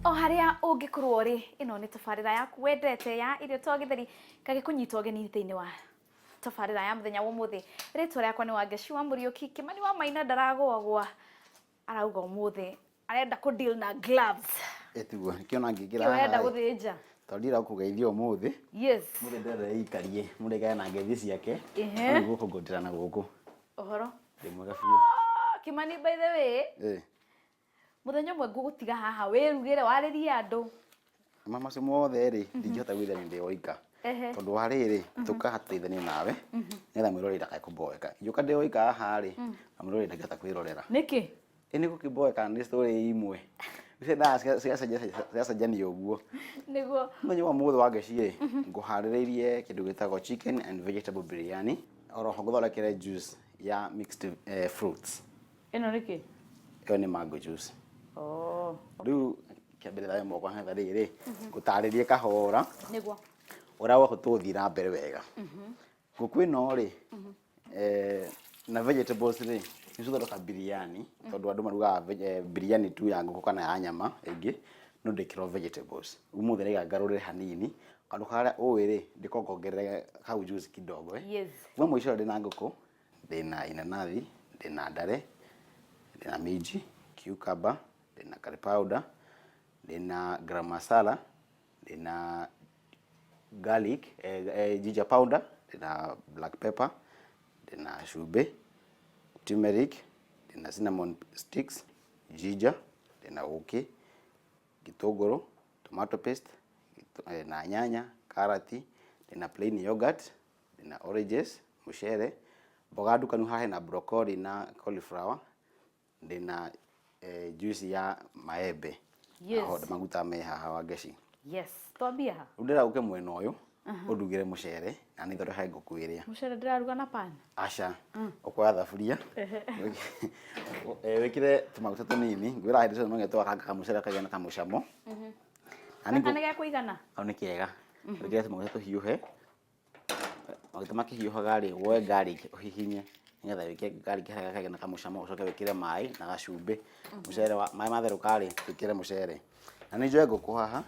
O haria ungikorwo ri ino ni tabarira yaku wendete ya irio to githeri gagikunyita ugeni thiini wa tabarira ya muthenya wa umuthi ritwa riakwa ni Wangeci wa Muriuki Kimani wa Maina ndaragwagwa arauga umuthi arenda ku deal na gloves etiguo kiona ngigira haha arenda guthinja tondira kugeithia umuthi yes muthi ndere ikarie murega na ngethi ciake niguo kugundira na guku ohoro ndimwega biu Kimani by the way muthenya mwe ngugutiga haha wirugire waririe andu mama se mothe ri ndingihota gwithania ndi oika tondu wariri tukahateithania nawe netha mwirore ndakae kuboeka yuka ndi oika haha ri na mwirore ndakihota kwirorera niki ini gukiboeka ni story imwe ise da cia jani uguo niguo muthenya wa muthe Wangeci ri nguhaririirie kindu gitagwo chicken and vegetable biryani oroho nguthondekere juice ya mixed fruits ino niki iyo ni mango juice riu kiambere thayo moko hetha riri gutaririe kahora niguo ora wa tuthira mbere wega guku ino ri na vegetables ri nisuthondeka biryani tondu andu maruga biryani tu ya nguku kana ya nyama ingi no ndikiro vegetables umuthi rega ngarurire hanini kandu karia uwi ndikongongerere kau juice kidogo yes mwe mwisho ndina nguku ndina inanathi ndina ndare ndina minji cucumber ndina curry powder ndina garam masala ndina garlic ginger powder ndina black pepper ndina cumbi turmeric ndina cinnamon sticks ginger ndina uki gitunguru tomato paste na nyanya karati ndina plain yogurt ndina oranges mucere mboga ndukanu hahe na broccoli na cauliflower ndina juice ya maembe yes maguta me haha Wangeci yes twambia ha ndira uke mwena uyu udugire mucere na ni thore hai nguku iria mucere ndiraruga na pan acha ukoya thaburia wikire tumaguta tunini ngwira hindi no ngeto akanga mucere kagena kamucamo ani kana gya kuigana au ni kiega wikire tumaguta tuhiuhe maguta makihiuhaga ri woe garlic uhihinye ngetha wike garlic kagena kamucamo ucoke wikire mai na gacumbi mucere wa mai matheruka ri wikire mucere na ni njoe nguku haha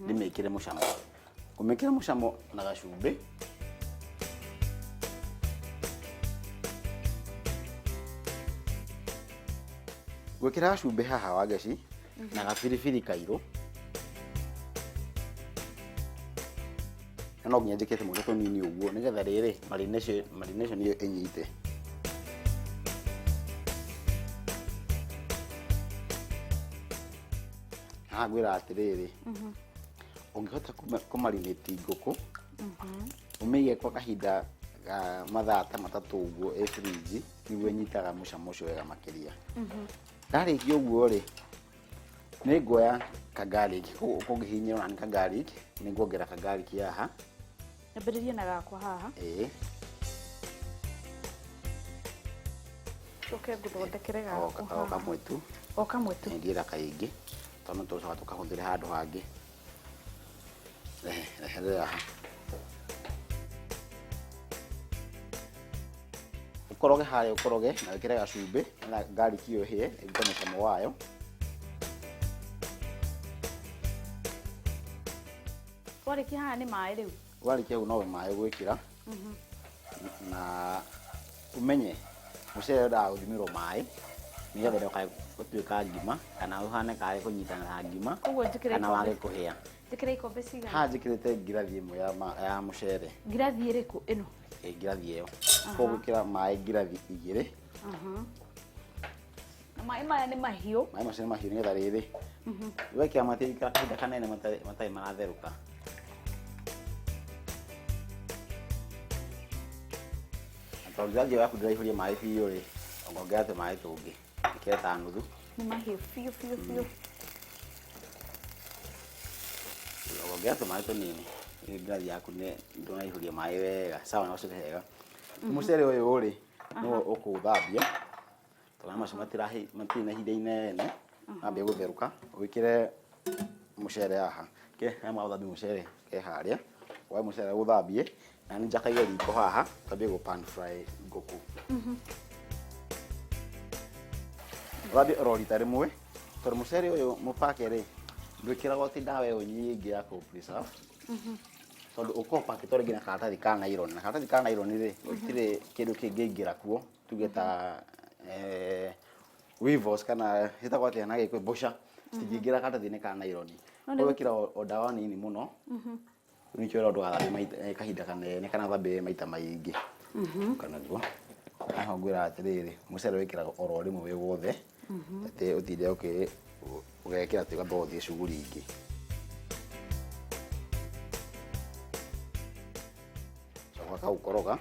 ndimikire mucamo kumikira mucamo na gacumbi gwikira gacumbi haha Wangeci na gabiribiri kairu no nginya njikete muno tunini uguo nigetha riri marination iyo inyite gwira atiriri ungihota kumarinate nguku umige kwa kahinda ga mathaa ta matatu uguo fridge niguo nyitaga mucamo ucio wega makiria garlic uguo ri ni ngoya ka garlic kungihinya na ka garlic ni ngongera ka garlic yaha nambiririe na gakwa haha coke nguthondekere gakwa o kamwe tu ndiira kaingi tondu tucoka tukahuthira handu hangi haha ukoroge haria ukoroge na wikire gacumbi na garlic iyo hie iguka mucamo wayo wariki haha ni mai riu wariki hau no mai gwikira na umenye mucere da uthimirwo mai nigetha ndokae gutuika ngima kana uhane kare kunyitana na ngima kana wage kuhia njikire ikombe cigana ha njikirite ngirathi imwe ya mucere ngirathi iriku ino ngirathi iyo kugukira mai ngirathi igiri na mai maya ni mahiu mai macio ni mahiu nigetha riri wekira matirika kahinda kanene matai maratheruka Tawjaji waku ndiraihũria mai biũ ri ngongera te mai tungi iketa nuthu ni mahiu fiu ngongera te mai tunini ngirathi yaku ni ndiraihũria mai wega sawa na ucoke hega mucere uyu ri no ukuthambia tona macio matina hinde inene ambia gutheruka wikire mucere haha ke ama uthambia mucere ke haria wa mucere uthambie na njakaire riko haha tambia go pan fry nguku Rabi roli tare mwe tor mucere uyu mupake ri ndwĩkĩraga ũti ndawa ĩyo nyingĩ ya kũ-preserve. Tondũ ũkopa kĩtore nginya karatathi ka nylon. Na karatathi ka nylon rĩ, gũtirĩ kĩndũ kĩngĩingĩra kuo, tuge ta weevils kana ĩtagwo atĩa na Gĩkũyũ, mbũca, citingĩingĩra karatathi-inĩ ka nylon. Koguo wĩkĩra o ndawa nini mũno, nĩkĩo wĩragwo ndũgathambie kahinda kanene kana ũthambie maita maingĩ. Kana guo. Haha ngwĩra atĩrĩrĩ, mũcere wĩkĩraga oro rĩmwe wĩ wothe, atĩ ũtinde ũgekĩra atĩ ũgathiĩ ũthiĩ cuguri ingĩ. Coka kaukoroga,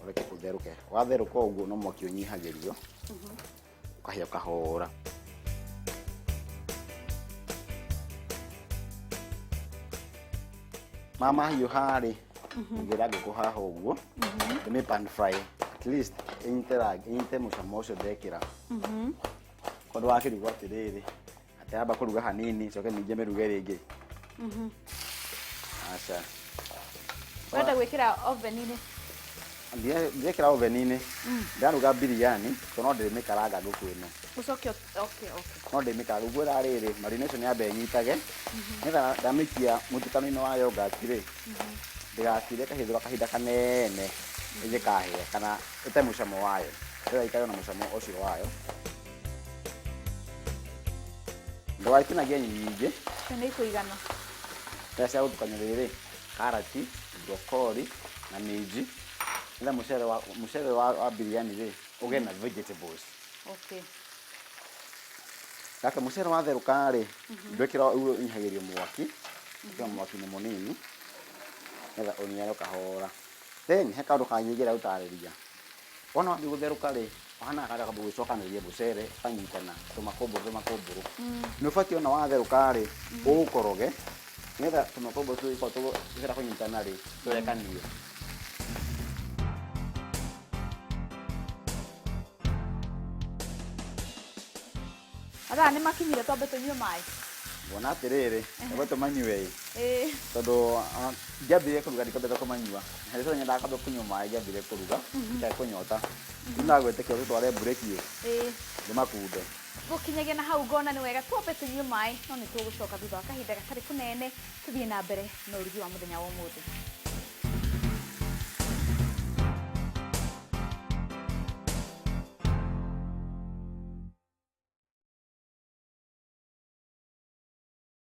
ũreke kũtherũke. Watherũka ũguo no mwaki ũnyihagĩrio, ũkahĩa ũkahora. Mahiũ harĩ, ngĩra ngũkũ haha ũguo, nĩ pan fry, at least ĩnyite mũcamo ũcio ndekĩra. Tondũ wakĩruga atĩrĩrĩ, atĩ yamba kũruga hanini, coke ningĩ mĩruge rĩngĩ. Aca. Wenda gwĩkĩra oven-inĩ? Ndirekĩra oven-inĩ. Ndaruga biryani, tondũ no ndĩmĩkaranga ngũkũ ĩno. Ũcoke, okay. No ndĩmĩkaranga, ũguo rĩrĩ, marination yambe ĩnyitage. Nĩgetha ndamĩikia mũtukano-inĩ wa yogurt rĩ, ndĩgatinde ĩkahĩthũra kahinda kanene ĩngĩkahĩa kana ĩte mũcamo wayo. Ĩgaikara na mũcamo ũcio wayo. Ndũgagĩtinagie nyingĩ. Nĩ ikũigana. Rĩrĩa cia gũtukania rĩrĩ, karati, broccoli na minji. Nĩgetha mũcere wa biryani rĩ, ũgĩe na vegetables. Okay. Gaka mũcere watherũka rĩ, ndwĩkĩra ũguo ũnyihagĩrio mwaki, ũkĩra mwaki-inĩ mũnini, nĩgetha ũniare ũkahora. Then he kaũndũ kangĩ ingĩenda gũtarĩria. Wona wambia gũtherũka rĩ, ũhana kanda kambia gwĩcokanĩrĩria mũcere, ũkanyitana tũmakũmbũrũ. Nĩ ũbatiĩ ona watherũka rĩ, ũũkoroge, nĩgetha tũmakũmbũrũ tũu tũgĩkĩra kũnyitana rĩ, tũrekanie. Atha nĩ makinyire twambe tũnyue maĩ. Wona atĩrĩrĩ, ĩgwe tũmanyue ĩ. Tondũ ngĩambĩrĩria kũruga ndikwambĩte kũmanyua. Hĩndĩ ĩyo nyendaga kwamba kũnyua maĩ ngĩambĩrĩria kũruga, ndikae kũnyota. Rĩu ndagwĩtĩkia tũtware mburĩki ndĩmakunde. Gũkinyagia na hau ngona nĩ wega twambe tũnyue maĩ, no nĩ tũgũcoka thutha wa kahinda gatarĩ kũnene tũthiĩ na mbere na ũrugi wa mũthenya wa ũmũthĩ.